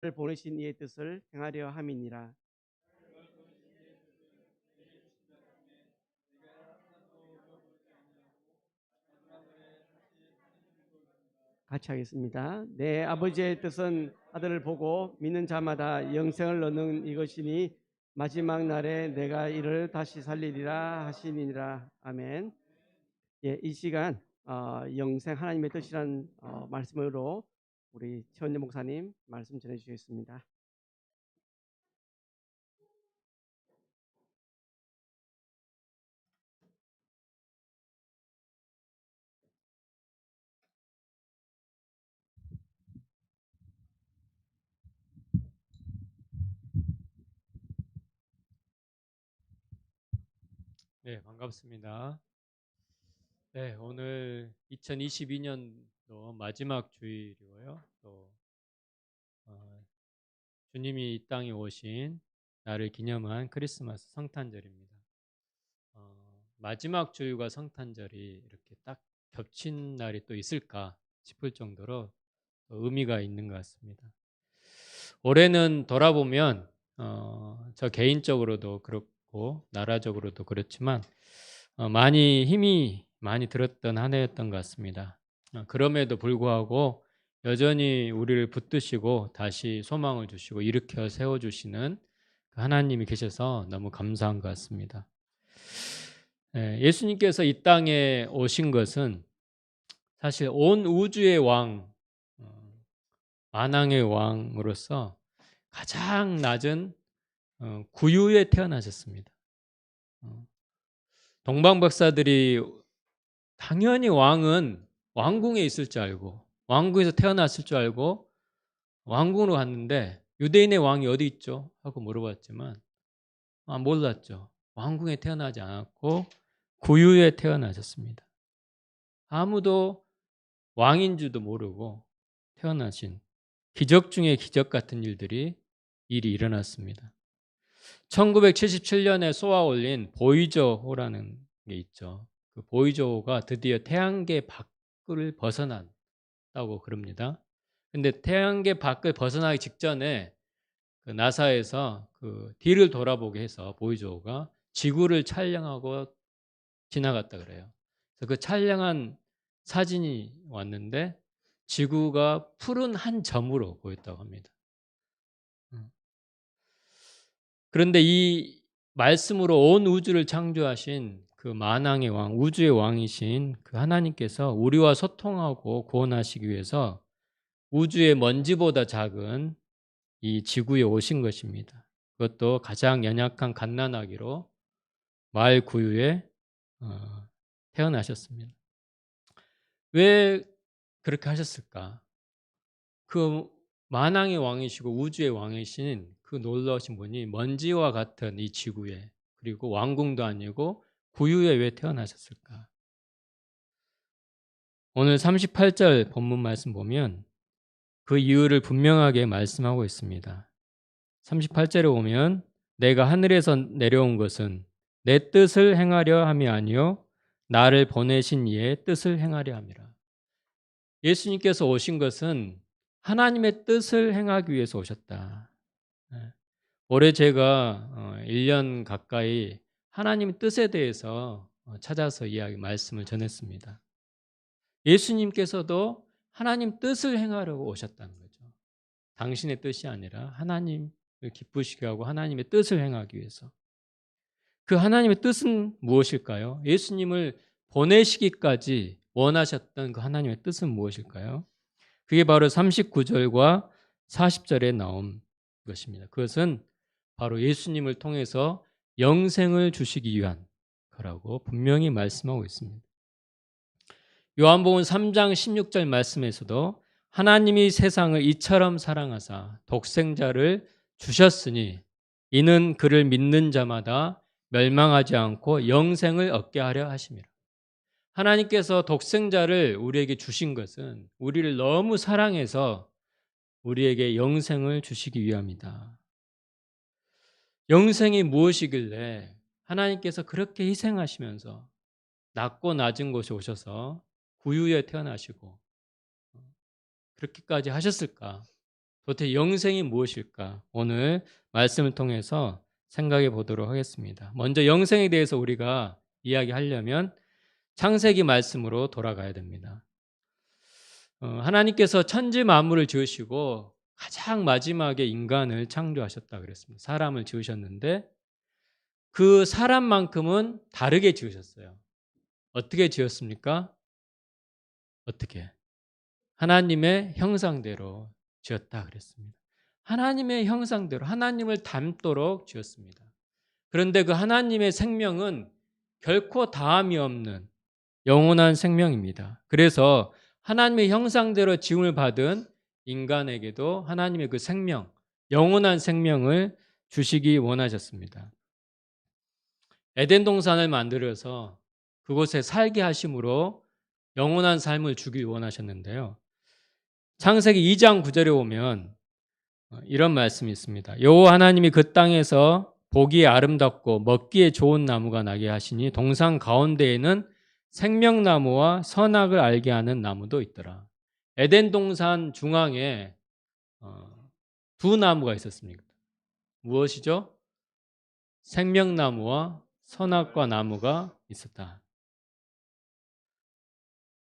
보내신 이의 뜻을 행하려 함이니라. 같이 하겠습니다. 내 아버지의 뜻은 아들을 보고 믿는 자마다 영생을 얻는 이것이니 마지막 날에 내가 이를 다시 살리리라 하시니라. 아멘. 예, 이 시간 영생 하나님의 뜻이란 말씀으로 우리 최원재 목사님 말씀 전해주시겠습니다. 네, 반갑습니다. 네, 오늘 2022년도 마지막 주일이고요. 또 주님이 이 땅에 오신 날을 기념한 크리스마스 성탄절입니다. 마지막 주일과 성탄절이 이렇게 딱 겹친 날이 또 있을까 싶을 정도로 또 의미가 있는 것 같습니다. 올해는 돌아보면 저 개인적으로도 그렇고 나라적으로도 그렇지만 힘이 많이 들었던 한 해였던 것 같습니다. 그럼에도 불구하고 여전히 우리를 붙드시고 다시 소망을 주시고 일으켜 세워주시는 하나님이 계셔서 너무 감사한 것 같습니다. 예수님께서 이 땅에 오신 것은 사실 온 우주의 왕, 만왕의 왕으로서 가장 낮은 구유에 태어나셨습니다. 동방 박사들이 당연히 왕은 왕궁에 있을 줄 알고 왕궁에서 태어났을 줄 알고 왕궁으로 갔는데 유대인의 왕이 어디 있죠? 하고 물어봤지만 몰랐죠. 왕궁에 태어나지 않았고 구유에 태어나셨습니다. 아무도 왕인 줄도 모르고 태어나신 기적 중에 기적 같은 일이 일어났습니다. 1977년에 쏘아 올린 보이저호라는 게 있죠. 그 보이저호가 드디어 태양계 밖을 벗어났다고 그럽니다. 근데 태양계 밖을 벗어나기 직전에 그 나사에서 그 뒤를 돌아보게 해서 보이저호가 지구를 촬영하고 지나갔다 그래요. 그래서 그 촬영한 사진이 왔는데 지구가 푸른 한 점으로 보였다고 합니다. 그런데 이 말씀으로 온 우주를 창조하신 그 만왕의 왕, 우주의 왕이신 그 하나님께서 우리와 소통하고 구원하시기 위해서 우주의 먼지보다 작은 이 지구에 오신 것입니다. 그것도 가장 연약한 갓난아기로 마을 구유에 태어나셨습니다. 왜 그렇게 하셨을까? 그 만왕의 왕이시고 우주의 왕이신 그 놀라우신 분이 먼지와 같은 이 지구에, 그리고 왕궁도 아니고 구유에 왜 태어나셨을까? 오늘 38절 본문 말씀 보면 그 이유를 분명하게 말씀하고 있습니다. 38절에 보면 내가 하늘에서 내려온 것은 내 뜻을 행하려 함이 아니요 나를 보내신 이의 뜻을 행하려 함이라. 예수님께서 오신 것은 하나님의 뜻을 행하기 위해서 오셨다. 예. 올해 제가 1년 가까이 하나님의 뜻에 대해서 찾아서 말씀을 전했습니다. 예수님께서도 하나님 뜻을 행하려고 오셨다는 거죠. 당신의 뜻이 아니라 하나님을 기쁘시게 하고 하나님의 뜻을 행하기 위해서. 그 하나님의 뜻은 무엇일까요? 예수님을 보내시기까지 원하셨던 그 하나님의 뜻은 무엇일까요? 그게 바로 39절과 40절에 나온 것입니다. 그것은 바로 예수님을 통해서 영생을 주시기 위한 거라고 분명히 말씀하고 있습니다. 요한복음 3장 16절 말씀에서도 하나님이 세상을 이처럼 사랑하사 독생자를 주셨으니 이는 그를 믿는 자마다 멸망하지 않고 영생을 얻게 하려 하심이라. 하나님께서 독생자를 우리에게 주신 것은 우리를 너무 사랑해서 우리에게 영생을 주시기 위함이다. 영생이 무엇이길래 하나님께서 그렇게 희생하시면서 낮고 낮은 곳에 오셔서 구유에 태어나시고 그렇게까지 하셨을까? 도대체 영생이 무엇일까? 오늘 말씀을 통해서 생각해 보도록 하겠습니다. 먼저 영생에 대해서 우리가 이야기하려면 창세기 말씀으로 돌아가야 됩니다. 하나님께서 천지 만물을 지으시고 가장 마지막에 인간을 창조하셨다 그랬습니다. 사람을 지으셨는데 그 사람만큼은 다르게 지으셨어요. 어떻게 지었습니까? 어떻게? 하나님의 형상대로 지었다 그랬습니다. 하나님의 형상대로 하나님을 닮도록 지었습니다. 그런데 그 하나님의 생명은 결코 다함이 없는 영원한 생명입니다. 그래서 하나님의 형상대로 지음을 받은 인간에게도 하나님의 그 생명, 영원한 생명을 주시기 원하셨습니다. 에덴 동산을 만들어서 그곳에 살게 하심으로 영원한 삶을 주길 원하셨는데요. 창세기 2장 9절에 오면 이런 말씀이 있습니다. 여호와 하나님이 그 땅에서 보기에 아름답고 먹기에 좋은 나무가 나게 하시니 동산 가운데에는 생명나무와 선악을 알게 하는 나무도 있더라. 에덴 동산 중앙에 두 나무가 있었습니다. 무엇이죠? 생명나무와 선악과 나무가 있었다.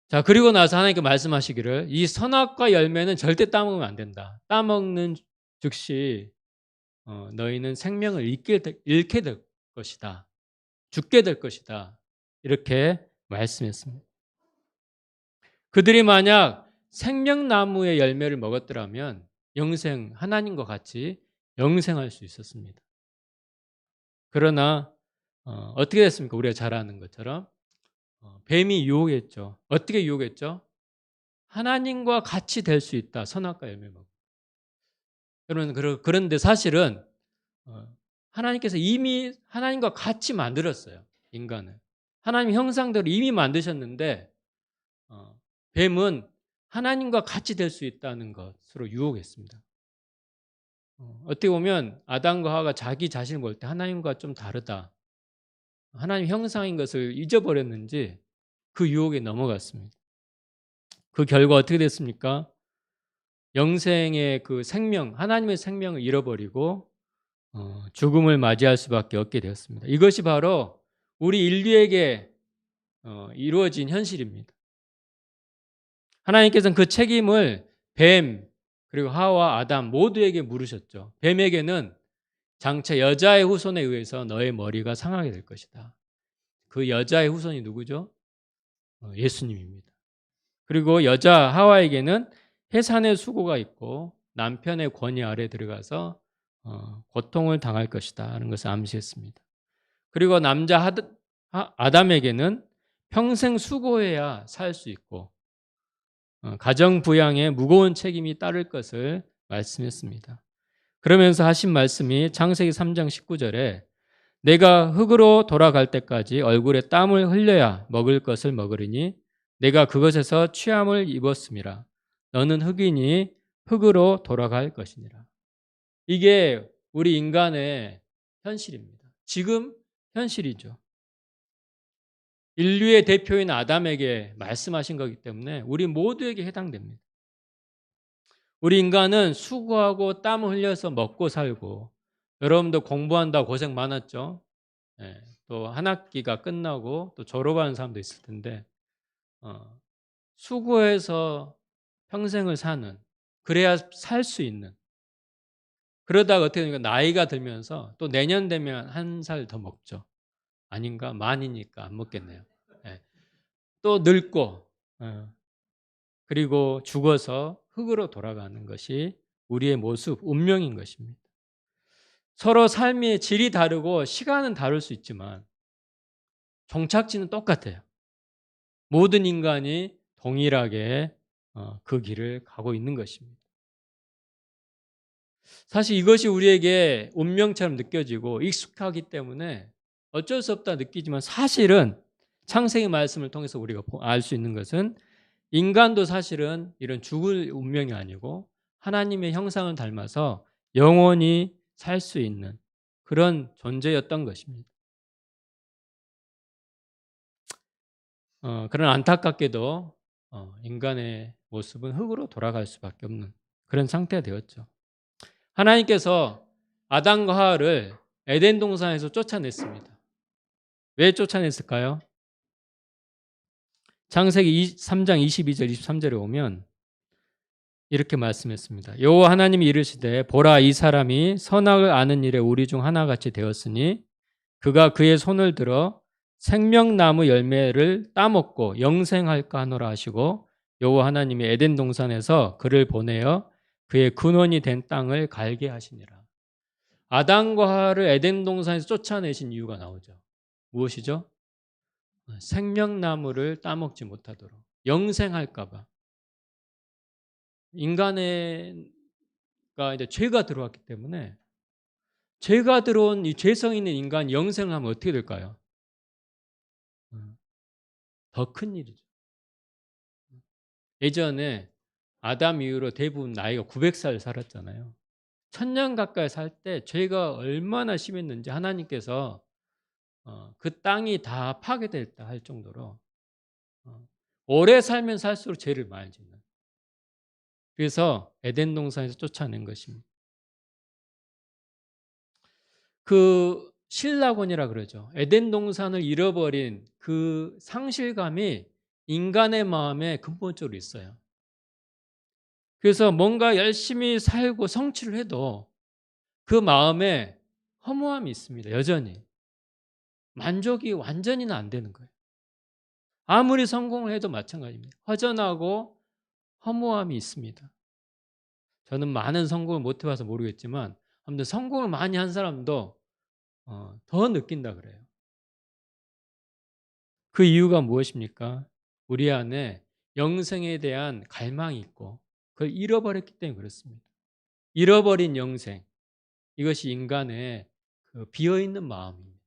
자, 그리고 나서 하나님께 말씀하시기를 이 선악과 열매는 절대 따먹으면 안 된다. 따먹는 즉시 너희는 생명을 잃게 될 것이다. 죽게 될 것이다. 이렇게 말씀했습니다. 그들이 만약 생명나무의 열매를 먹었더라면 하나님과 같이 영생할 수 있었습니다. 그러나 어떻게 됐습니까? 우리가 잘 아는 것처럼 뱀이 유혹했죠. 어떻게 유혹했죠? 하나님과 같이 될 수 있다. 선악과 열매 먹고. 여러분, 그런데 사실은 하나님께서 이미 하나님과 같이 만들었어요. 인간을. 하나님 형상대로 이미 만드셨는데 뱀은 하나님과 같이 될 수 있다는 것으로 유혹했습니다. 어떻게 보면 아담과 하와가 자기 자신을 볼 때 하나님과 좀 다르다. 하나님 형상인 것을 잊어버렸는지 그 유혹에 넘어갔습니다. 그 결과 어떻게 됐습니까? 영생의 그 생명, 하나님의 생명을 잃어버리고 죽음을 맞이할 수밖에 없게 되었습니다. 이것이 바로 우리 인류에게 이루어진 현실입니다. 하나님께서는 그 책임을 뱀, 그리고 하와, 아담 모두에게 물으셨죠. 뱀에게는 장차 여자의 후손에 의해서 너의 머리가 상하게 될 것이다. 그 여자의 후손이 누구죠? 예수님입니다. 그리고 여자 하와에게는 해산의 수고가 있고 남편의 권위 아래 들어가서 고통을 당할 것이다 하는 것을 암시했습니다. 그리고 남자 아담에게는 평생 수고해야 살 수 있고 가정 부양에 무거운 책임이 따를 것을 말씀했습니다. 그러면서 하신 말씀이 창세기 3장 19절에 내가 흙으로 돌아갈 때까지 얼굴에 땀을 흘려야 먹을 것을 먹으리니 내가 그것에서 취함을 입었음이라. 너는 흙이니 흙으로 돌아갈 것이니라. 이게 우리 인간의 현실입니다. 지금 현실이죠. 인류의 대표인 아담에게 말씀하신 거기 때문에 우리 모두에게 해당됩니다. 우리 인간은 수고하고 땀을 흘려서 먹고 살고 여러분도 공부한다고 고생 많았죠. 예, 또 한 학기가 끝나고 또 졸업하는 사람도 있을 텐데 수고해서 평생을 사는 그래야 살 수 있는 그러다가 어떻게 되니까 나이가 들면서 또 내년 되면 한 살 더 먹죠. 아닌가? 만이니까 안 먹겠네요. 예. 또 늙고 그리고 죽어서 흙으로 돌아가는 것이 우리의 모습, 운명인 것입니다. 서로 삶의 질이 다르고 시간은 다를 수 있지만 종착지는 똑같아요. 모든 인간이 동일하게 그 길을 가고 있는 것입니다. 사실 이것이 우리에게 운명처럼 느껴지고 익숙하기 때문에 어쩔 수 없다 느끼지만 사실은 창세기 말씀을 통해서 우리가 알 수 있는 것은 인간도 사실은 이런 죽을 운명이 아니고 하나님의 형상을 닮아서 영원히 살 수 있는 그런 존재였던 것입니다. 그런 안타깝게도 인간의 모습은 흙으로 돌아갈 수밖에 없는 그런 상태가 되었죠. 하나님께서 아담과 하와를 에덴 동산에서 쫓아냈습니다. 왜 쫓아냈을까요? 창세기 3장 22절 23절에 오면 이렇게 말씀했습니다. 여호와 하나님이 이르시되 보라 이 사람이 선악을 아는 일에 우리 중 하나같이 되었으니 그가 그의 손을 들어 생명나무 열매를 따먹고 영생할까 하노라 하시고 여호와 하나님이 에덴 동산에서 그를 보내어 그의 근원이 된 땅을 갈게 하시니라. 아담과 하와를 에덴 동산에서 쫓아내신 이유가 나오죠. 무엇이죠? 생명나무를 따먹지 못하도록 영생할까 봐. 인간가 이제 죄가 들어왔기 때문에 죄가 들어온 이 죄성 있는 인간 영생을 하면 어떻게 될까요? 더 큰 일이죠. 예전에 아담 이후로 대부분 나이가 900살 살았잖아요. 1000년 가까이 살 때 죄가 얼마나 심했는지 하나님께서 그 땅이 다 파괴됐다 할 정도로 오래 살면 살수록 죄를 많이 짓는. 그래서 에덴 동산에서 쫓아낸 것입니다. 그 신라곤이라 그러죠. 에덴 동산을 잃어버린 그 상실감이 인간의 마음에 근본적으로 있어요. 그래서 뭔가 열심히 살고 성취를 해도 그 마음에 허무함이 있습니다. 여전히. 만족이 완전히는 안 되는 거예요. 아무리 성공을 해도 마찬가지입니다. 허전하고 허무함이 있습니다. 저는 많은 성공을 못 해봐서 모르겠지만 아무튼 성공을 많이 한 사람도 더 느낀다 그래요. 그 이유가 무엇입니까? 우리 안에 영생에 대한 갈망이 있고 그걸 잃어버렸기 때문에 그렇습니다. 잃어버린 영생, 이것이 인간의 그 비어있는 마음입니다.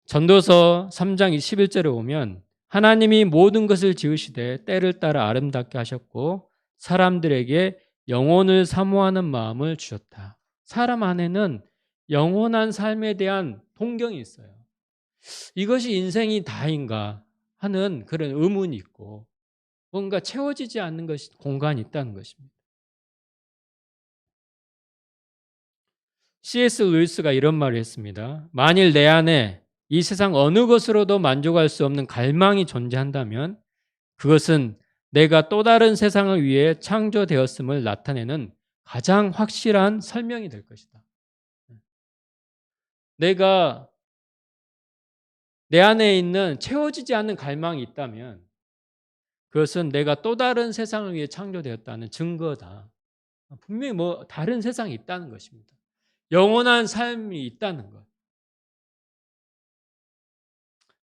전도서 3장 11절에 오면 하나님이 모든 것을 지으시되 때를 따라 아름답게 하셨고 사람들에게 영혼을 사모하는 마음을 주셨다. 사람 안에는 영원한 삶에 대한 동경이 있어요. 이것이 인생이 다인가 하는 그런 의문이 있고 뭔가 채워지지 않는 것이 공간이 있다는 것입니다. C.S. 루이스가 이런 말을 했습니다. 만일 내 안에 이 세상 어느 것으로도 만족할 수 없는 갈망이 존재한다면 그것은 내가 또 다른 세상을 위해 창조되었음을 나타내는 가장 확실한 설명이 될 것이다. 내가 내 안에 있는 채워지지 않는 갈망이 있다면 그것은 내가 또 다른 세상을 위해 창조되었다는 증거다. 분명히 뭐 다른 세상이 있다는 것입니다. 영원한 삶이 있다는 것.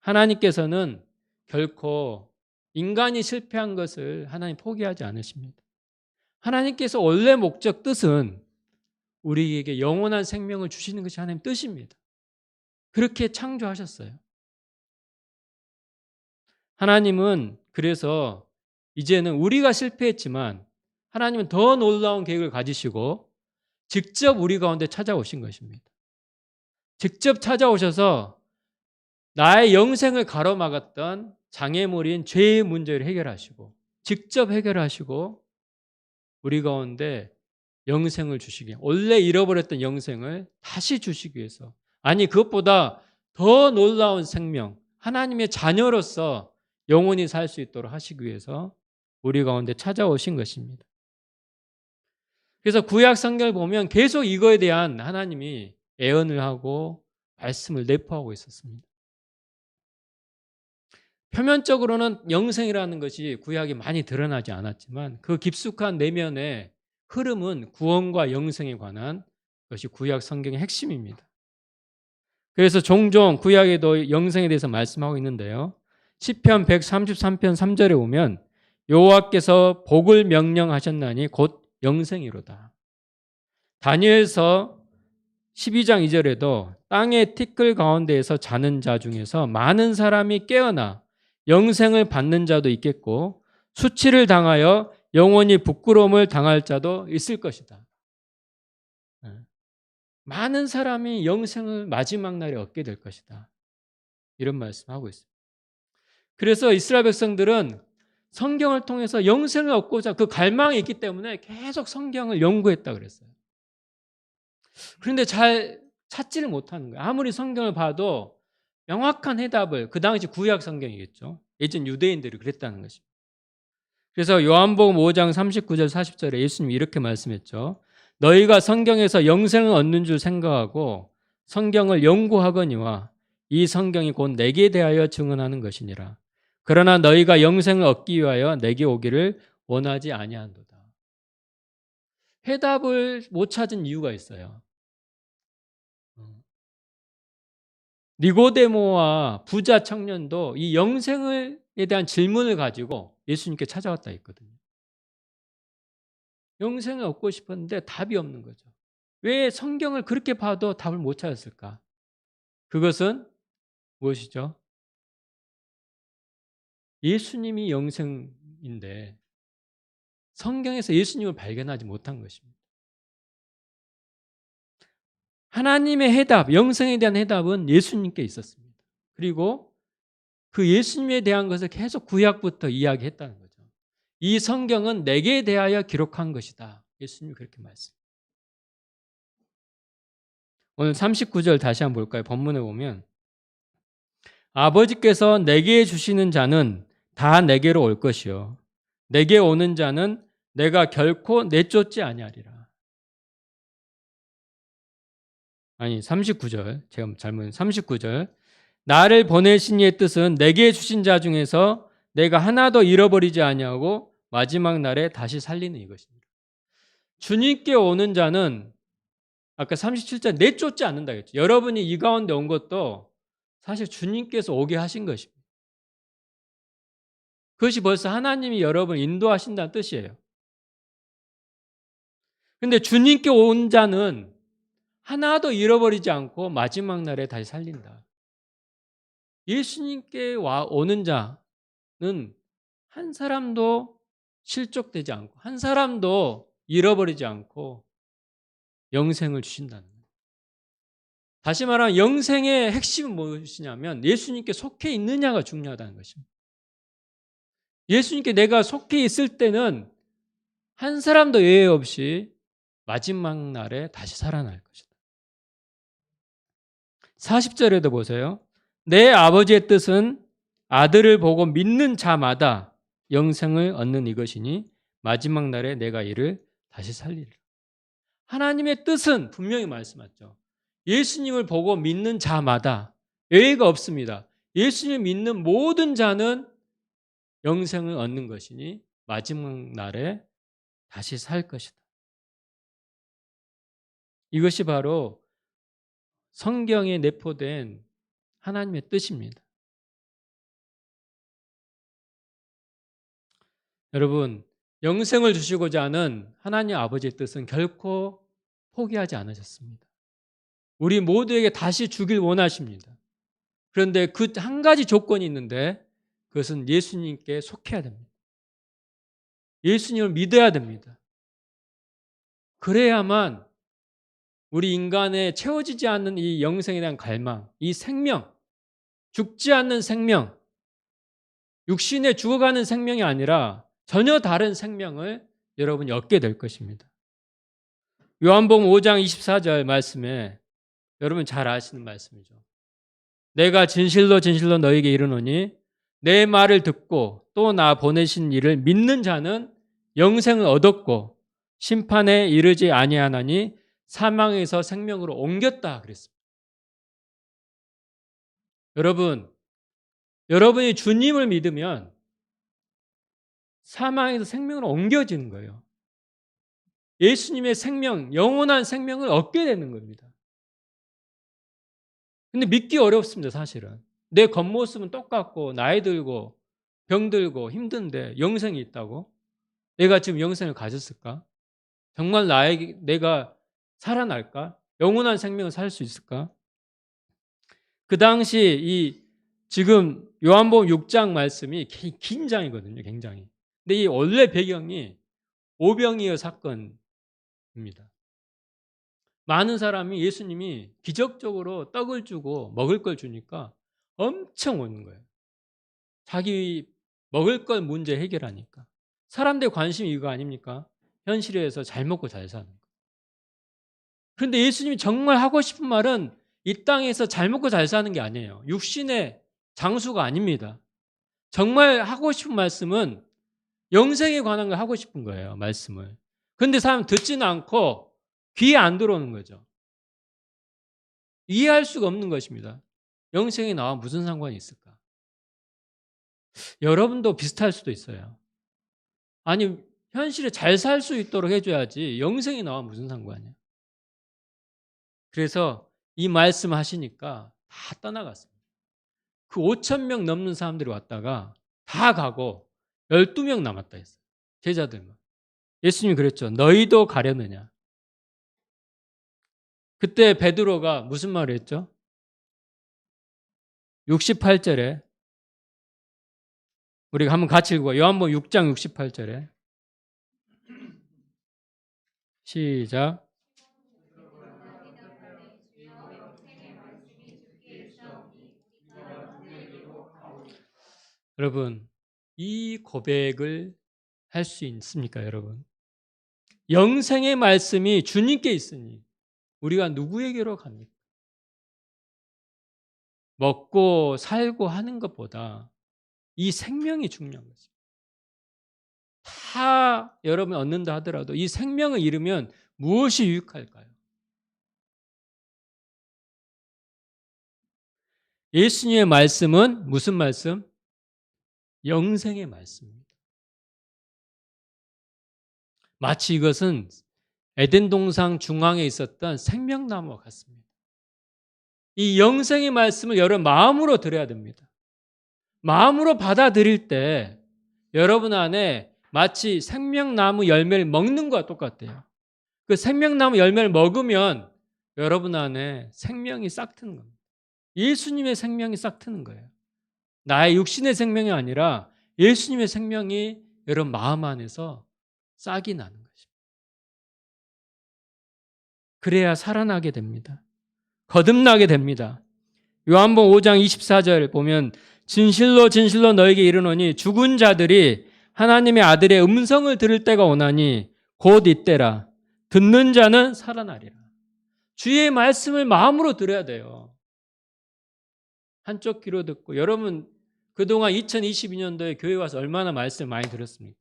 하나님께서는 결코 인간이 실패한 것을 하나님 포기하지 않으십니다. 하나님께서 원래 목적 뜻은 우리에게 영원한 생명을 주시는 것이 하나님 뜻입니다. 그렇게 창조하셨어요. 하나님은 그래서 이제는 우리가 실패했지만 하나님은 더 놀라운 계획을 가지시고 직접 우리 가운데 찾아오신 것입니다. 직접 찾아오셔서 나의 영생을 가로막았던 장애물인 죄의 문제를 해결하시고 직접 해결하시고 우리 가운데 영생을 주시기, 원래 잃어버렸던 영생을 다시 주시기 위해서, 아니 그것보다 더 놀라운 생명, 하나님의 자녀로서 영원히 살 수 있도록 하시기 위해서 우리 가운데 찾아오신 것입니다. 그래서 구약 성경을 보면 계속 이거에 대한 하나님이 애언을 하고 말씀을 내포하고 있었습니다. 표면적으로는 영생이라는 것이 구약에 많이 드러나지 않았지만 그 깊숙한 내면의 흐름은 구원과 영생에 관한 것이 구약 성경의 핵심입니다. 그래서 종종 구약에도 영생에 대해서 말씀하고 있는데요. 시편 133편 3절에 오면 여호와께서 복을 명령하셨나니 곧 영생이로다. 다니엘서 12장 2절에도 땅의 티끌 가운데에서 자는 자 중에서 많은 사람이 깨어나 영생을 받는 자도 있겠고 수치를 당하여 영원히 부끄러움을 당할 자도 있을 것이다. 많은 사람이 영생을 마지막 날에 얻게 될 것이다. 이런 말씀하고 있습니다. 그래서 이스라엘 백성들은 성경을 통해서 영생을 얻고자 그 갈망이 있기 때문에 계속 성경을 연구했다 그랬어요. 그런데 잘 찾지를 못하는 거예요. 아무리 성경을 봐도 명확한 해답을, 그 당시 구약 성경이겠죠. 예전 유대인들이 그랬다는 것입니다. 그래서 요한복음 5장 39절 40절에 예수님이 이렇게 말씀했죠. 너희가 성경에서 영생을 얻는 줄 생각하고 성경을 연구하거니와 이 성경이 곧 내게 대하여 증언하는 것이니라. 그러나 너희가 영생을 얻기 위하여 내게 오기를 원하지 아니한도다. 해답을 못 찾은 이유가 있어요. 니고데모와 부자 청년도 이 영생에 대한 질문을 가지고 예수님께 찾아왔다 했거든요. 영생을 얻고 싶었는데 답이 없는 거죠. 왜 성경을 그렇게 봐도 답을 못 찾았을까? 그것은 무엇이죠? 예수님이 영생인데 성경에서 예수님을 발견하지 못한 것입니다. 하나님의 해답, 영생에 대한 해답은 예수님께 있었습니다. 그리고 그 예수님에 대한 것을 계속 구약부터 이야기했다는 거죠. 이 성경은 내게 대하여 기록한 것이다. 예수님이 그렇게 말씀. 오늘 39절 다시 한번 볼까요? 본문에 보면 아버지께서 내게 주시는 자는 다 내게로 올 것이요 내게 오는 자는 내가 결코 내쫓지 아니하리라. 아니 39절 제가 잘못 39절 나를 보내신 이의 뜻은 내게 주신 자 중에서 내가 하나도 잃어버리지 아니하고 마지막 날에 다시 살리는 이것입니다. 주님께 오는 자는 아까 37절 내쫓지 않는다 했죠. 여러분이 이 가운데 온 것도 사실 주님께서 오게 하신 것입니다. 그것이 벌써 하나님이 여러분을 인도하신다는 뜻이에요. 그런데 주님께 온 자는 하나도 잃어버리지 않고 마지막 날에 다시 살린다. 예수님께 오는 자는 한 사람도 실족되지 않고 한 사람도 잃어버리지 않고 영생을 주신다는 거예요. 다시 말하면 영생의 핵심은 무엇이냐면 예수님께 속해 있느냐가 중요하다는 것입니다. 예수님께 내가 속해 있을 때는 한 사람도 예외 없이 마지막 날에 다시 살아날 것이다. 40절에도 보세요. 내 아버지의 뜻은 아들을 보고 믿는 자마다 영생을 얻는 이것이니 마지막 날에 내가 이를 다시 살리리라. 하나님의 뜻은 분명히 말씀하죠. 예수님을 보고 믿는 자마다 예외가 없습니다. 예수님을 믿는 모든 자는 영생을 얻는 것이니 마지막 날에 다시 살 것이다. 이것이 바로 성경에 내포된 하나님의 뜻입니다. 여러분, 영생을 주시고자 하는 하나님 아버지의 뜻은 결코 포기하지 않으셨습니다. 우리 모두에게 다시 주길 원하십니다. 그런데 그 한 가지 조건이 있는데 그것은 예수님께 속해야 됩니다. 예수님을 믿어야 됩니다. 그래야만 우리 인간의 채워지지 않는 이 영생에 대한 갈망, 이 생명, 죽지 않는 생명, 육신에 죽어가는 생명이 아니라 전혀 다른 생명을 여러분이 얻게 될 것입니다. 요한복음 5장 24절 말씀에 여러분 잘 아시는 말씀이죠. 내가 진실로 진실로 너에게 이르노니 내 말을 듣고 또 나 보내신 이를 믿는 자는 영생을 얻었고 심판에 이르지 아니하나니 사망에서 생명으로 옮겼다 그랬습니다. 여러분이 주님을 믿으면 사망에서 생명으로 옮겨지는 거예요. 예수님의 생명, 영원한 생명을 얻게 되는 겁니다. 근데 믿기 어렵습니다, 사실은. 내 겉모습은 똑같고 나이 들고 병들고 힘든데 영생이 있다고? 내가 지금 영생을 가졌을까? 정말 내가 살아날까? 영원한 생명을 살 수 있을까? 그 당시 지금 요한복음 6장 말씀이 긴 장이거든요, 굉장히. 근데 이 원래 배경이 오병이어 사건입니다. 많은 사람이 예수님이 기적적으로 떡을 주고 먹을 걸 주니까 엄청 오는 거예요. 자기 먹을 것 문제 해결하니까. 사람들의 관심이 이거 아닙니까? 현실에서 잘 먹고 잘 사는 거. 그런데 예수님이 정말 하고 싶은 말은 이 땅에서 잘 먹고 잘 사는 게 아니에요. 육신의 장수가 아닙니다. 정말 하고 싶은 말씀은 영생에 관한 걸 하고 싶은 거예요. 말씀을. 그런데 사람 듣지는 않고 귀에 안 들어오는 거죠. 이해할 수가 없는 것입니다. 영생이 나와 무슨 상관이 있을까? 여러분도 비슷할 수도 있어요. 아니, 현실에 잘 살 수 있도록 해줘야지 영생이 나와 무슨 상관이야. 그래서 이 말씀 하시니까 다 떠나갔습니다. 그 5,000명 넘는 사람들이 왔다가 다 가고 12명 남았다 했어요. 제자들만. 예수님이 그랬죠. 너희도 가려느냐. 그때 베드로가 무슨 말을 했죠? 68절에 우리가 한번 같이 읽어. 요한복음 6장 68절에 시작. 여러분, 이 고백을 할 수 있습니까, 여러분? 영생의 말씀이 주님께 있으니 우리가 누구에게로 갑니까? 먹고 살고 하는 것보다 이 생명이 중요한 것입니다. 다 여러분 얻는다 하더라도 이 생명을 잃으면 무엇이 유익할까요? 예수님의 말씀은 무슨 말씀? 영생의 말씀입니다. 마치 이것은 에덴 동산 중앙에 있었던 생명나무와 같습니다. 이 영생의 말씀을 여러분 마음으로 들어야 됩니다. 마음으로 받아들일 때 여러분 안에 마치 생명나무 열매를 먹는 것과 똑같아요. 그 생명나무 열매를 먹으면 여러분 안에 생명이 싹 트는 겁니다. 예수님의 생명이 싹 트는 거예요. 나의 육신의 생명이 아니라 예수님의 생명이 여러분 마음 안에서 싹이 나는 것입니다. 그래야 살아나게 됩니다. 거듭나게 됩니다. 요한복음 5장 24절 보면 진실로 진실로 너에게 이르노니 죽은 자들이 하나님의 아들의 음성을 들을 때가 오나니 곧 이때라. 듣는 자는 살아나리라. 주의 말씀을 마음으로 들어야 돼요. 한쪽 귀로 듣고. 여러분 그동안 2022년도에 교회 와서 얼마나 말씀을 많이 들었습니까?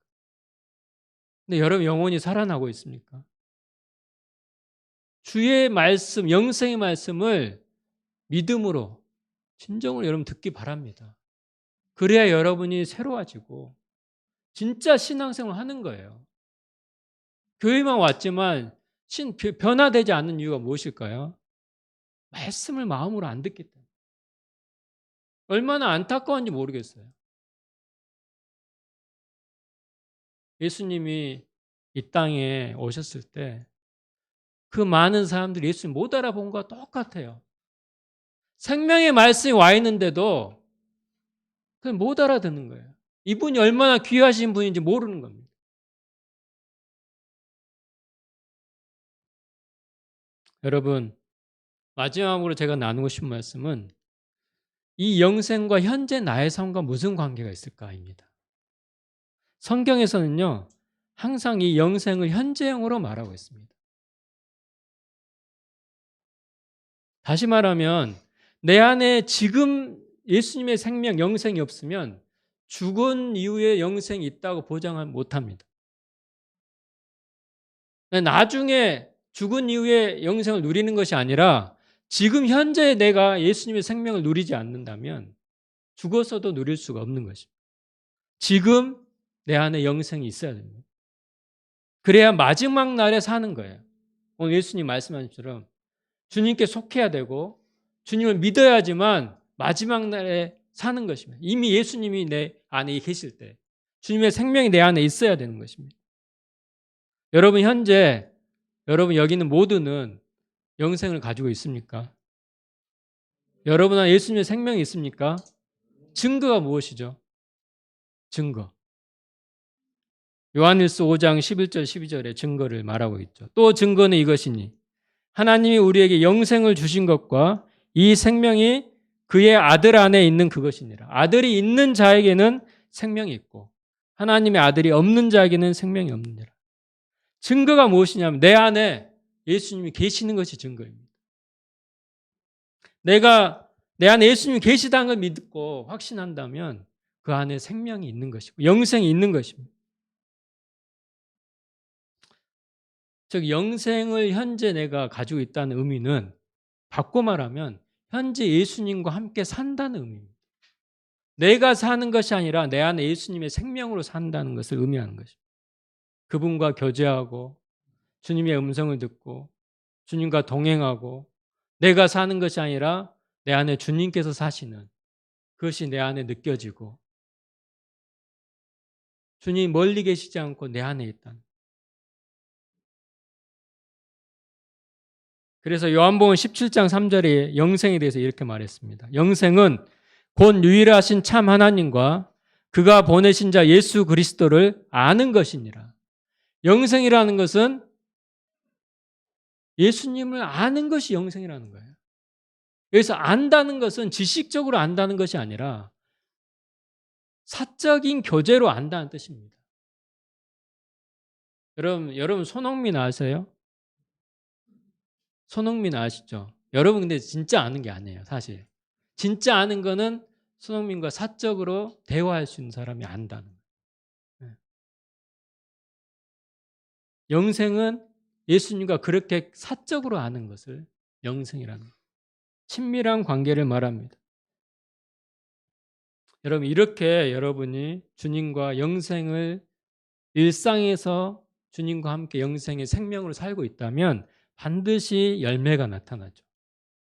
근데 여러분 영혼이 살아나고 있습니까? 주의 말씀, 영생의 말씀을 믿음으로 진정으로 여러분 듣기 바랍니다. 그래야 여러분이 새로워지고 진짜 신앙생활을 하는 거예요. 교회만 왔지만 변화되지 않는 이유가 무엇일까요? 말씀을 마음으로 안 듣기 때문에. 얼마나 안타까운지 모르겠어요. 예수님이 이 땅에 오셨을 때 그 많은 사람들이 예수님 못 알아본 것과 똑같아요. 생명의 말씀이 와 있는데도 그냥 못 알아듣는 거예요. 이분이 얼마나 귀하신 분인지 모르는 겁니다. 여러분, 마지막으로 제가 나누고 싶은 말씀은 이 영생과 현재 나의 삶과 무슨 관계가 있을까입니다. 성경에서는요, 항상 이 영생을 현재형으로 말하고 있습니다. 다시 말하면 내 안에 지금 예수님의 생명, 영생이 없으면 죽은 이후에 영생이 있다고 보장을 못합니다. 나중에 죽은 이후에 영생을 누리는 것이 아니라 지금 현재 내가 예수님의 생명을 누리지 않는다면 죽어서도 누릴 수가 없는 것입니다. 지금 내 안에 영생이 있어야 됩니다. 그래야 마지막 날에 사는 거예요. 오늘 예수님 말씀하신 것처럼 주님께 속해야 되고 주님을 믿어야지만 마지막 날에 사는 것입니다. 이미 예수님이 내 안에 계실 때 주님의 생명이 내 안에 있어야 되는 것입니다. 여러분 현재 여러분 여기 있는 모두는 영생을 가지고 있습니까? 여러분 안에 예수님의 생명이 있습니까? 증거가 무엇이죠? 증거. 요한일서 5장 11절 12절에 증거를 말하고 있죠. 또 증거는 이것이니 하나님이 우리에게 영생을 주신 것과 이 생명이 그의 아들 안에 있는 그것이니라. 아들이 있는 자에게는 생명이 있고 하나님의 아들이 없는 자에게는 생명이 없느니라. 증거가 무엇이냐면 내 안에 예수님이 계시는 것이 증거입니다. 내가 내 안에 예수님이 계시다는 걸 믿고 확신한다면 그 안에 생명이 있는 것이고 영생이 있는 것입니다. 즉 영생을 현재 내가 가지고 있다는 의미는 바꿔 말하면 현재 예수님과 함께 산다는 의미입니다. 내가 사는 것이 아니라 내 안에 예수님의 생명으로 산다는 것을 의미하는 것입니다. 그분과 교제하고 주님의 음성을 듣고 주님과 동행하고 내가 사는 것이 아니라 내 안에 주님께서 사시는 그것이 내 안에 느껴지고 주님이 멀리 계시지 않고 내 안에 있다는. 그래서 요한복음 17장 3절에 영생에 대해서 이렇게 말했습니다. 영생은 곧 유일하신 참 하나님과 그가 보내신 자 예수 그리스도를 아는 것이니라. 영생이라는 것은 예수님을 아는 것이 영생이라는 거예요. 여기서 안다는 것은 지식적으로 안다는 것이 아니라 사적인 교제로 안다는 뜻입니다. 여러분 손흥민 아세요? 손흥민 아시죠? 여러분 근데 진짜 아는 게 아니에요, 사실. 진짜 아는 거는 손흥민과 사적으로 대화할 수 있는 사람이 안다는 거예요. 영생은 예수님과 그렇게 사적으로 아는 것을 영생이라는 거예요. 친밀한 관계를 말합니다. 여러분 이렇게 여러분이 주님과 영생을 일상에서 주님과 함께 영생의 생명으로 살고 있다면 반드시 열매가 나타나죠.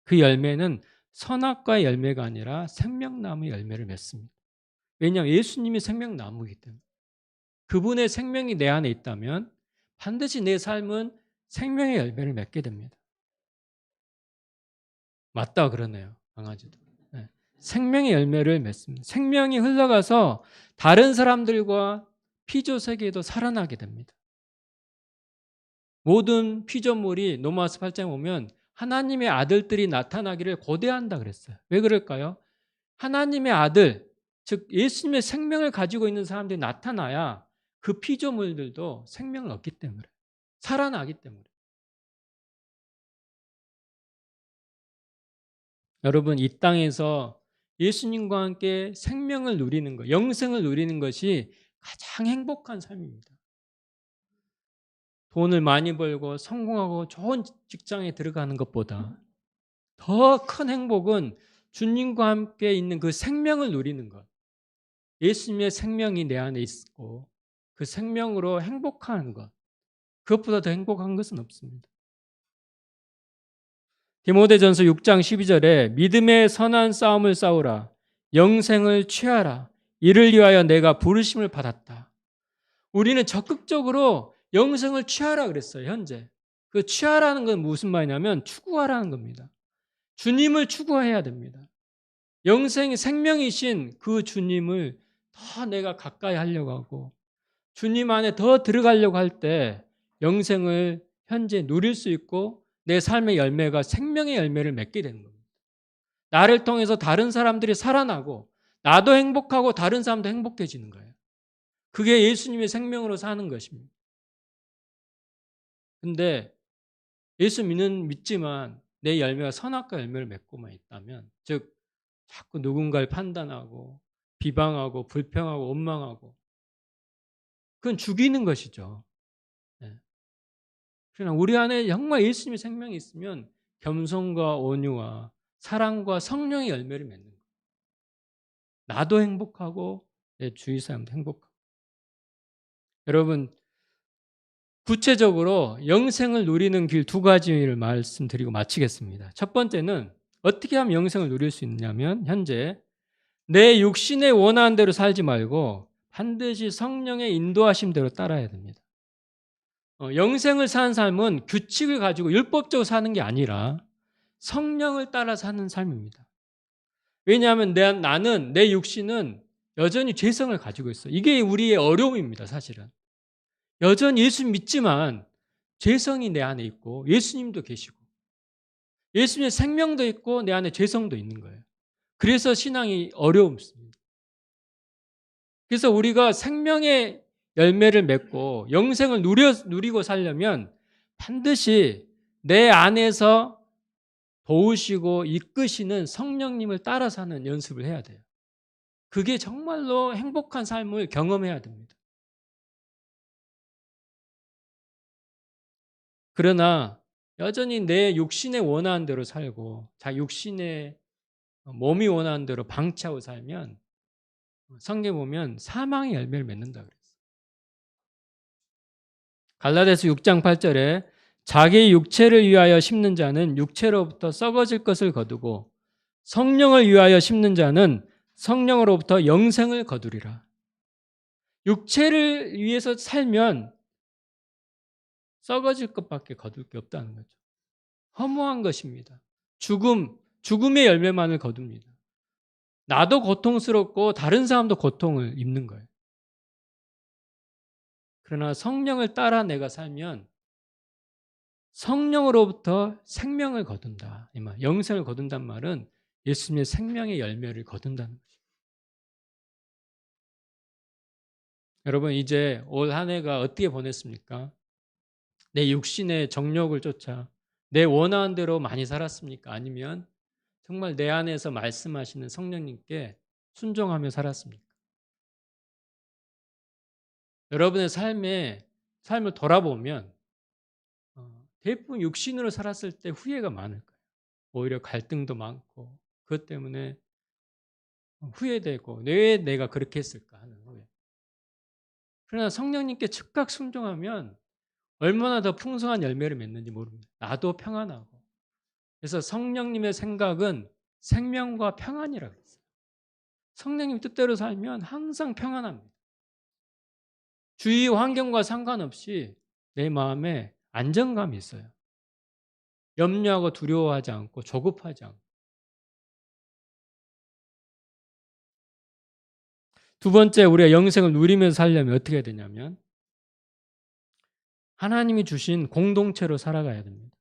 그 열매는 선악과의 열매가 아니라 생명나무의 열매를 맺습니다. 왜냐하면 예수님이 생명나무이기 때문에. 그분의 생명이 내 안에 있다면 반드시 내 삶은 생명의 열매를 맺게 됩니다. 맞다 그러네요, 강아지도. 네. 생명의 열매를 맺습니다. 생명이 흘러가서 다른 사람들과 피조 세계에도 살아나게 됩니다. 모든 피조물이 로마서 8장에 보면 하나님의 아들들이 나타나기를 고대한다 그랬어요. 왜 그럴까요? 하나님의 아들, 즉 예수님의 생명을 가지고 있는 사람들이 나타나야 그 피조물들도 생명을 얻기 때문에, 살아나기 때문에. 여러분 이 땅에서 예수님과 함께 생명을 누리는 것, 영생을 누리는 것이 가장 행복한 삶입니다. 돈을 많이 벌고 성공하고 좋은 직장에 들어가는 것보다 더 큰 행복은 주님과 함께 있는 그 생명을 누리는 것. 예수님의 생명이 내 안에 있고 그 생명으로 행복한 것. 그것보다 더 행복한 것은 없습니다. 디모데전서 6장 12절에 믿음의 선한 싸움을 싸우라. 영생을 취하라. 이를 위하여 내가 부르심을 받았다. 우리는 적극적으로 영생을 취하라 그랬어요. 현재. 그 취하라는 건 무슨 말이냐면 추구하라는 겁니다. 주님을 추구해야 됩니다. 영생의 생명이신 그 주님을 더 내가 가까이 하려고 하고 주님 안에 더 들어가려고 할 때 영생을 현재 누릴 수 있고 내 삶의 열매가 생명의 열매를 맺게 되는 겁니다. 나를 통해서 다른 사람들이 살아나고 나도 행복하고 다른 사람도 행복해지는 거예요. 그게 예수님의 생명으로 사는 것입니다. 근데 예수 믿지만 내 열매가 선악과 열매를 맺고만 있다면, 즉 자꾸 누군가를 판단하고 비방하고 불평하고 원망하고, 그건 죽이는 것이죠. 네. 그러나 우리 안에 정말 예수님의 생명이 있으면 겸손과 온유와 사랑과 성령의 열매를 맺는 거예요. 나도 행복하고 내 주위 사람도 행복하고. 여러분 구체적으로 영생을 누리는 길 두 가지를 말씀드리고 마치겠습니다. 첫 번째는 어떻게 하면 영생을 누릴 수 있냐면 현재 내 육신의 원하는 대로 살지 말고 반드시 성령의 인도하심대로 따라야 됩니다. 영생을 사는 삶은 규칙을 가지고 율법적으로 사는 게 아니라 성령을 따라 사는 삶입니다. 왜냐하면 나는 내 육신은 여전히 죄성을 가지고 있어요. 이게 우리의 어려움입니다, 사실은. 여전히 예수 믿지만 죄성이 내 안에 있고 예수님도 계시고 예수님의 생명도 있고 내 안에 죄성도 있는 거예요. 그래서 신앙이 어렵습니다. 그래서 우리가 생명의 열매를 맺고 영생을 누리고 살려면 반드시 내 안에서 도우시고 이끄시는 성령님을 따라 사는 연습을 해야 돼요. 그게 정말로 행복한 삶을 경험해야 됩니다. 그러나 여전히 내 육신의 원하는 대로 살고 육신의 몸이 원하는 대로 방치하고 살면 성경에 보면 사망의 열매를 맺는다 그랬어요. 갈라디아서 6장 8절에 자기 육체를 위하여 심는 자는 육체로부터 썩어질 것을 거두고 성령을 위하여 심는 자는 성령으로부터 영생을 거두리라. 육체를 위해서 살면 썩어질 것밖에 거둘 게 없다는 거죠. 허무한 것입니다. 죽음의 열매만을 거둡니다. 나도 고통스럽고 다른 사람도 고통을 입는 거예요. 그러나 성령을 따라 내가 살면 성령으로부터 생명을 거둔다. 이 말, 영생을 거둔단 말은 예수님의 생명의 열매를 거둔다는 거죠. 여러분, 이제 올 한 해가 어떻게 보냈습니까? 내 육신의 정욕을 쫓아 내 원하는 대로 많이 살았습니까? 아니면 정말 내 안에서 말씀하시는 성령님께 순종하며 살았습니까? 여러분의 삶을 돌아보면 대부분 육신으로 살았을 때 후회가 많을 거예요. 오히려 갈등도 많고 그것 때문에 후회되고 왜 내가 그렇게 했을까 하는 후회. 그러나 성령님께 즉각 순종하면 얼마나 더 풍성한 열매를 맺는지 모릅니다. 나도 평안하고. 그래서 성령님의 생각은 생명과 평안이라고 했어요. 성령님 뜻대로 살면 항상 평안합니다. 주위 환경과 상관없이 내 마음에 안정감이 있어요. 염려하고 두려워하지 않고 조급하지 않고. 두 번째, 우리가 영생을 누리면서 살려면 어떻게 해야 되냐면 하나님이 주신 공동체로 살아가야 됩니다.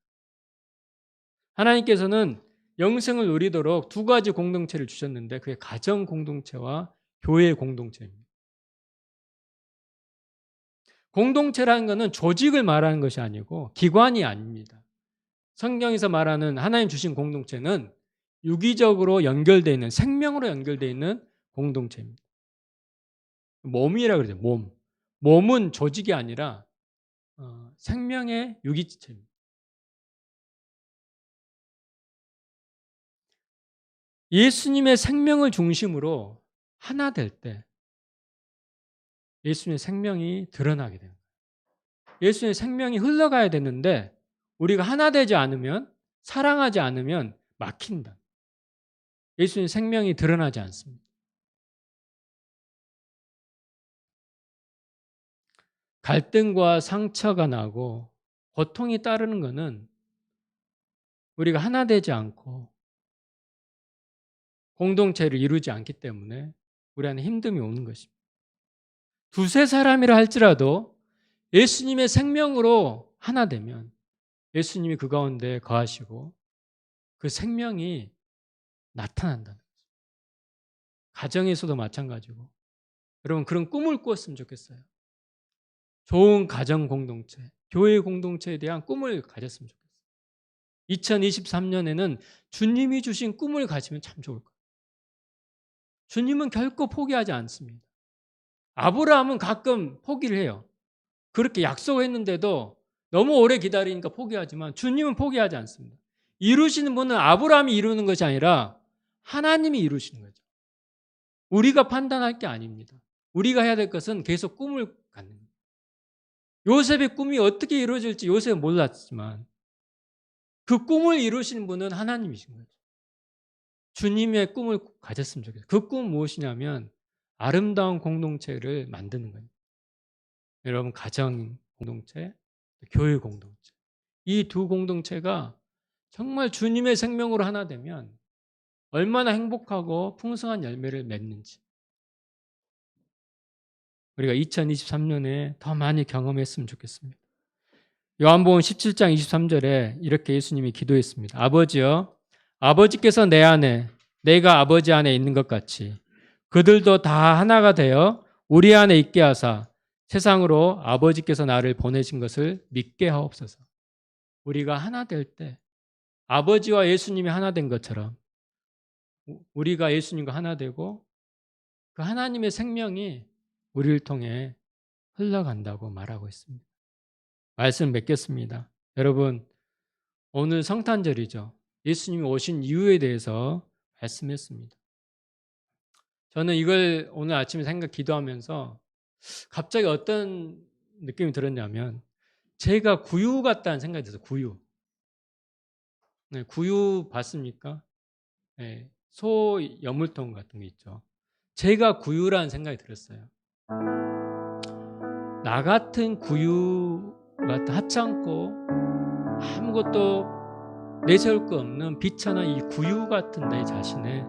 하나님께서는 영생을 누리도록 두 가지 공동체를 주셨는데 그게 가정 공동체와 교회 공동체입니다. 공동체라는 것은 조직을 말하는 것이 아니고 기관이 아닙니다. 성경에서 말하는 하나님 주신 공동체는 유기적으로 연결되어 있는, 생명으로 연결되어 있는 공동체입니다. 몸이라고 그러죠. 몸은 조직이 아니라 생명의 유기체입니다. 예수님의 생명을 중심으로 하나 될 때 예수님의 생명이 드러나게 됩니다. 예수님의 생명이 흘러가야 되는데 우리가 하나 되지 않으면, 사랑하지 않으면 막힌다. 예수님의 생명이 드러나지 않습니다. 갈등과 상처가 나고 고통이 따르는 것은 우리가 하나 되지 않고 공동체를 이루지 않기 때문에 우리 안에 힘듦이 오는 것입니다. 두세 사람이라 할지라도 예수님의 생명으로 하나 되면 예수님이 그 가운데 거하시고 그 생명이 나타난다는 거죠. 가정에서도 마찬가지고. 여러분, 그런 꿈을 꾸었으면 좋겠어요. 좋은 가정 공동체, 교회 공동체에 대한 꿈을 가졌으면 좋겠어요. 2023년에는 주님이 주신 꿈을 가지면 참 좋을 거예요. 주님은 결코 포기하지 않습니다. 아브라함은 가끔 포기를 해요. 그렇게 약속했는데도 너무 오래 기다리니까 포기하지만 주님은 포기하지 않습니다. 이루시는 분은 아브라함이 이루는 것이 아니라 하나님이 이루시는 거죠. 우리가 판단할 게 아닙니다. 우리가 해야 될 것은 계속 꿈을 갖는 거예요. 요셉의 꿈이 어떻게 이루어질지 요셉은 몰랐지만 그 꿈을 이루시는 분은 하나님이신 거죠. 주님의 꿈을 가졌으면 좋겠어요. 그 꿈은 무엇이냐면 아름다운 공동체를 만드는 거예요. 여러분, 가정 공동체, 교회 공동체. 이 두 공동체가 정말 주님의 생명으로 하나 되면 얼마나 행복하고 풍성한 열매를 맺는지 우리가 2023년에 더 많이 경험했으면 좋겠습니다. 요한복음 17장 23절에 이렇게 예수님이 기도했습니다. 아버지여, 아버지께서 내 안에, 내가 아버지 안에 있는 것 같이 그들도 다 하나가 되어 우리 안에 있게 하사 세상으로 아버지께서 나를 보내신 것을 믿게 하옵소서. 우리가 하나 될 때 아버지와 예수님이 하나 된 것처럼 우리가 예수님과 하나 되고 그 하나님의 생명이 우리를 통해 흘러간다고 말하고 있습니다. 말씀 맺겠습니다. 여러분, 오늘 성탄절이죠. 예수님이 오신 이유에 대해서 말씀했습니다. 저는 이걸 오늘 아침에 기도하면서 갑자기 어떤 느낌이 들었냐면 제가 구유 같다는 생각이 들어서 구유. 네, 구유 봤습니까? 네, 소 여물통 같은 게 있죠. 제가 구유라는 생각이 들었어요. 나 같은 구유가 하찮고 아무것도 내세울 거 없는 비천한 이 구유 같은 내 자신에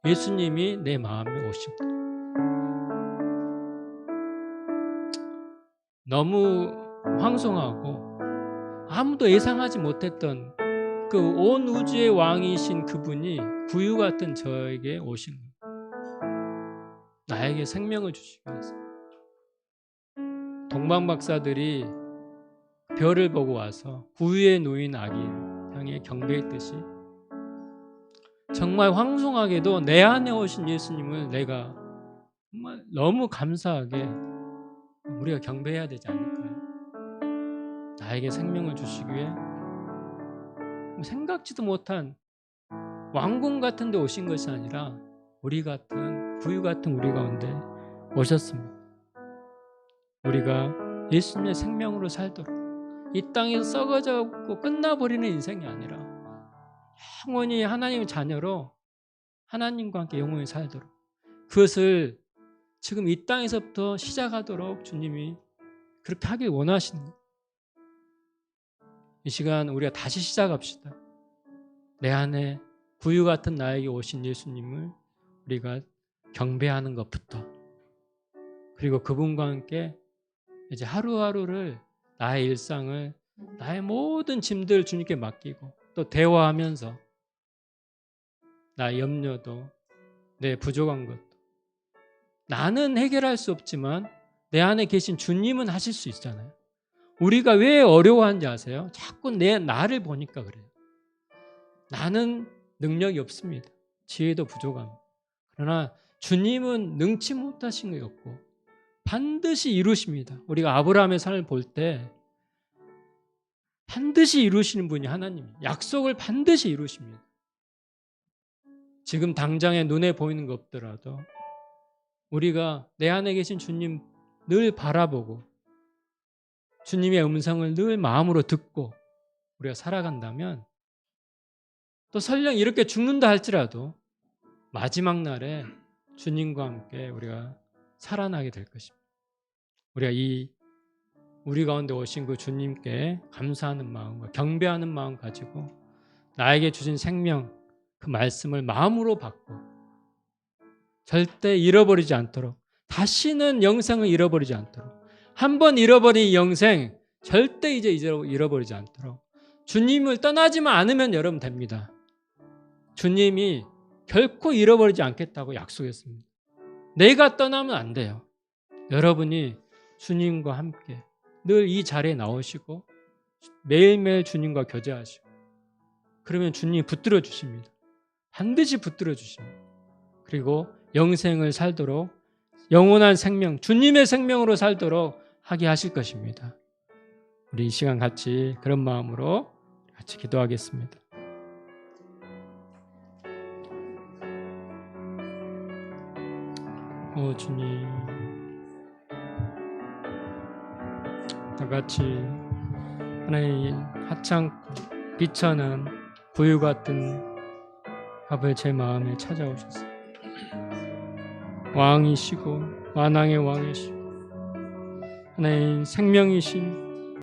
예수님이 내 마음에 오십니다. 너무 황송하고 아무도 예상하지 못했던 그 온 우주의 왕이신 그분이 구유 같은 저에게 오신 거예요. 나에게 생명을 주시기 위해서. 동방박사들이 별을 보고 와서 구유에 놓인 아기를 향해 경배했듯이 정말 황송하게도 내 안에 오신 예수님을 내가 정말 너무 감사하게 우리가 경배해야 되지 않을까요? 나에게 생명을 주시기 위해 생각지도 못한 왕궁 같은 데 오신 것이 아니라 우리 같은 구유 같은 우리 가운데 오셨습니다. 우리가 예수님의 생명으로 살도록 이 땅에서 썩어져고 끝나버리는 인생이 아니라 영원히 하나님의 자녀로 하나님과 함께 영원히 살도록 그것을 지금 이 땅에서부터 시작하도록 주님이 그렇게 하길 원하시는 거예요. 이 시간 우리가 다시 시작합시다. 내 안에 구유 같은 나에게 오신 예수님을 우리가 경배하는 것부터 그리고 그분과 함께 이제 하루하루를 나의 일상을 나의 모든 짐들을 주님께 맡기고 또 대화하면서 나의 염려도 내 부족한 것도 나는 해결할 수 없지만 내 안에 계신 주님은 하실 수 있잖아요. 우리가 왜 어려워하는지 아세요? 자꾸 나를 보니까 그래요. 나는 능력이 없습니다. 지혜도 부족합니다. 그러나 주님은 능치 못하신 게 없고 반드시 이루십니다. 우리가 아브라함의 삶을 볼 때 반드시 이루시는 분이 하나님입니다. 약속을 반드시 이루십니다. 지금 당장에 눈에 보이는 것 없더라도 우리가 내 안에 계신 주님 늘 바라보고 주님의 음성을 늘 마음으로 듣고 우리가 살아간다면 또 설령 이렇게 죽는다 할지라도 마지막 날에 주님과 함께 우리가 살아나게 될 것입니다. 우리가 우리 가운데 오신 그 주님께 감사하는 마음과 경배하는 마음 가지고 나에게 주신 생명 그 말씀을 마음으로 받고 절대 잃어버리지 않도록 다시는 영생을 잃어버리지 않도록 한 번 잃어버린 영생 절대 이제 잃어버리지 않도록 주님을 떠나지만 않으면 여러분 됩니다. 주님이 결코 잃어버리지 않겠다고 약속했습니다. 내가 떠나면 안 돼요. 여러분이 주님과 함께 늘 이 자리에 나오시고 매일매일 주님과 교제하시고 그러면 주님이 붙들어 주십니다. 반드시 붙들어 주십니다. 그리고 영생을 살도록 영원한 생명, 주님의 생명으로 살도록 하게 하실 것입니다. 우리 이 시간 같이 그런 마음으로 같이 기도하겠습니다. 오 주님, 다 같이 하나님 하찮고 비천한 구유 같은 아버지 제 마음에 찾아오셔서 왕이시고 만왕의 왕이시고 하나님 생명이신